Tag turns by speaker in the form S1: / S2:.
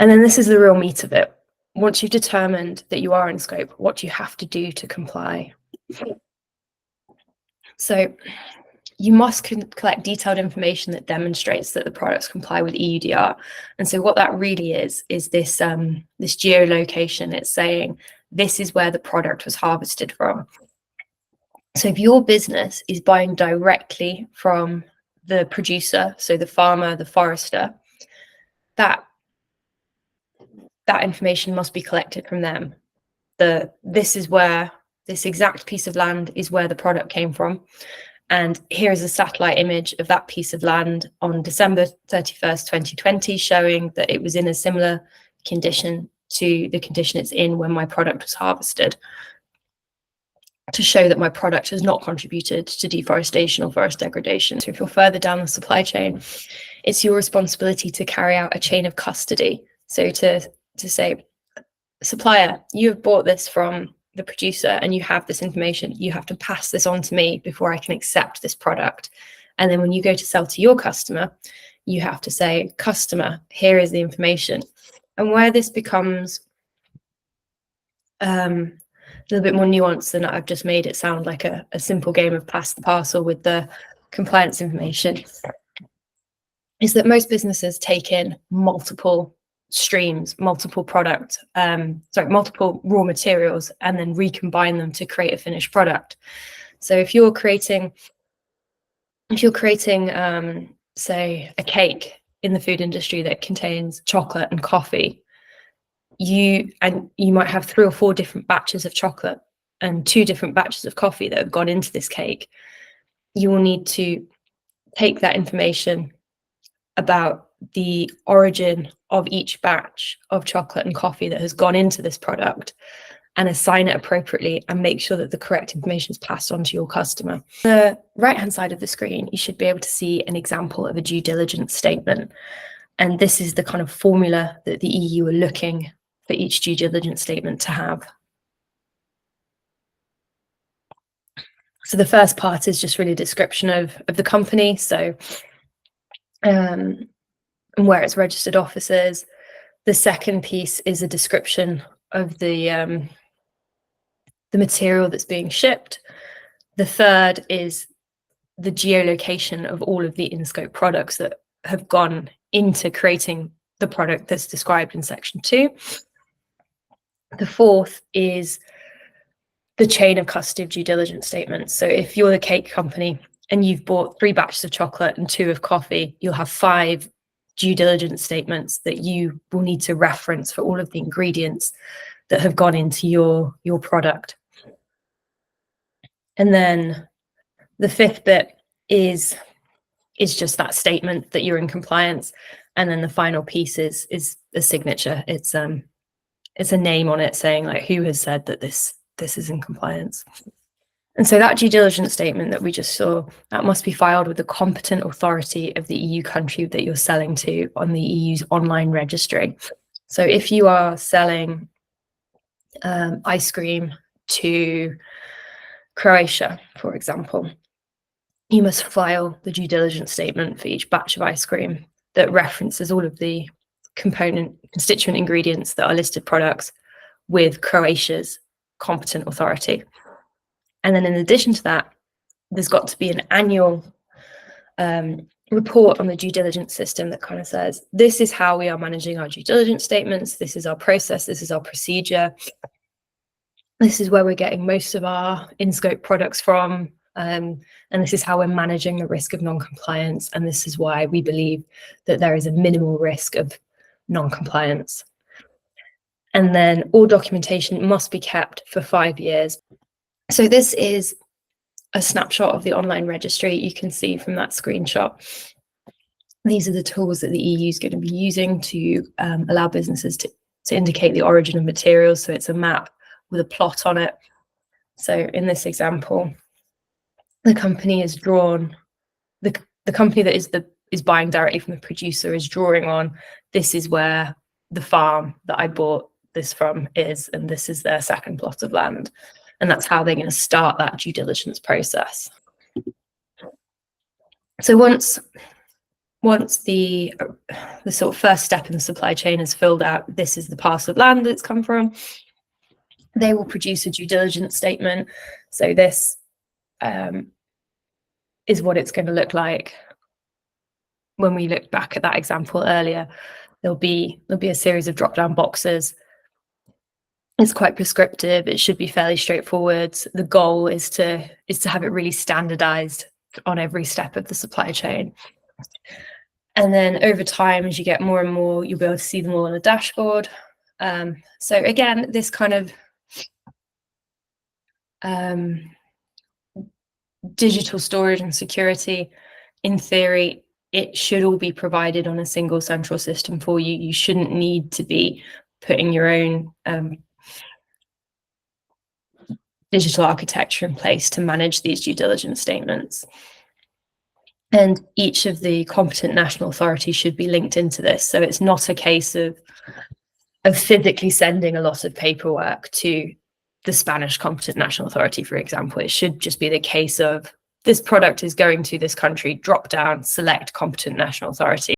S1: And then this is the real meat of it. Once you've determined that you are in scope, what do you have to do to comply? So you must collect detailed information that demonstrates that the products comply with EUDR. And so what that really is this this geolocation. It's saying this is where the product was harvested from. So if your business is buying directly from the producer, so the farmer, the forester, that information must be collected from them. This is where this exact piece of land is where the product came from. And here is a satellite image of that piece of land on December 31st, 2020, showing that it was in a similar condition to the condition it's in when my product was harvested, to show that my product has not contributed to deforestation or forest degradation. So if you're further down the supply chain, it's your responsibility to carry out a chain of custody. So to say, supplier, you have bought this from the producer and you have this information, you have to pass this on to me before I can accept this product. And then when you go to sell to your customer, you have to say, customer, here is the information. And where this becomes a little bit more nuanced than I've just made it sound like a simple game of pass the parcel with the compliance information, is that most businesses take in multiple streams, multiple multiple raw materials, and then recombine them to create a finished product. So if you're creating say a cake in the food industry that contains chocolate and coffee, you might have 3 or 4 different batches of chocolate and 2 different batches of coffee that have gone into this cake. You will need to take that information about the origin of each batch of chocolate and coffee that has gone into this product and assign it appropriately and make sure that the correct information is passed on to your customer. The right-hand side of the screen, you should be able to see an example of a due diligence statement. And this is the kind of formula that the EU are looking for each due diligence statement to have. So the first part is just really a description of the company. So and where its registered office is. The second piece is a description of the material that's being shipped. The third is the geolocation of all of the in-scope products that have gone into creating the product that's described in section 2. The fourth is the chain of custody of due diligence statements. So if you're the cake company and you've bought 3 batches of chocolate and 2 of coffee, you'll have 5 due diligence statements that you will need to reference for all of the ingredients that have gone into your product. And then the 5th bit is just that statement that you're in compliance. And then the final piece is a signature. It's a name on it saying like who has said that this is in compliance. And so that due diligence statement that we just saw, that must be filed with the competent authority of the EU country that you're selling to on the EU's online registry. So if you are selling ice cream to Croatia, for example, you must file the due diligence statement for each batch of ice cream that references all of the constituent ingredients that are listed products with Croatia's competent authority. And then in addition to that, there's got to be an annual report on the due diligence system that kind of says, this is how we are managing our due diligence statements. This is our process. This is our procedure. This is where we're getting most of our in-scope products from. And this is how we're managing the risk of non-compliance. And this is why we believe that there is a minimal risk of non-compliance. And then all documentation must be kept for 5 years. So this is a snapshot of the online registry. You can see from that screenshot, these are the tools that the EU is going to be using to allow businesses to indicate the origin of materials. So it's a map with a plot on it. So in this example, the company is drawn, the company that is buying directly from the producer is drawing on, this is where the farm that I bought this from is, and this is their second plot of land. And that's how they're going to start that due diligence process. So once once the sort of first step in the supply chain is filled out, this is the parcel of land that it's come from, they will produce a due diligence statement. So this is what it's going to look like. When we look back at that example earlier, there'll be a series of drop-down boxes. It's quite prescriptive. It should be fairly straightforward. The goal is to have it really standardized on every step of the supply chain. And then over time, as you get more and more, you'll be able to see them all on a dashboard. So again, this kind of digital storage and security, in theory, it should all be provided on a single central system for you. You shouldn't need to be putting your own digital architecture in place to manage these due diligence statements. And each of the competent national authorities should be linked into this. So it's not a case of physically sending a lot of paperwork to the Spanish competent national authority, for example. It should just be the case of this product is going to this country, drop down, select competent national authority.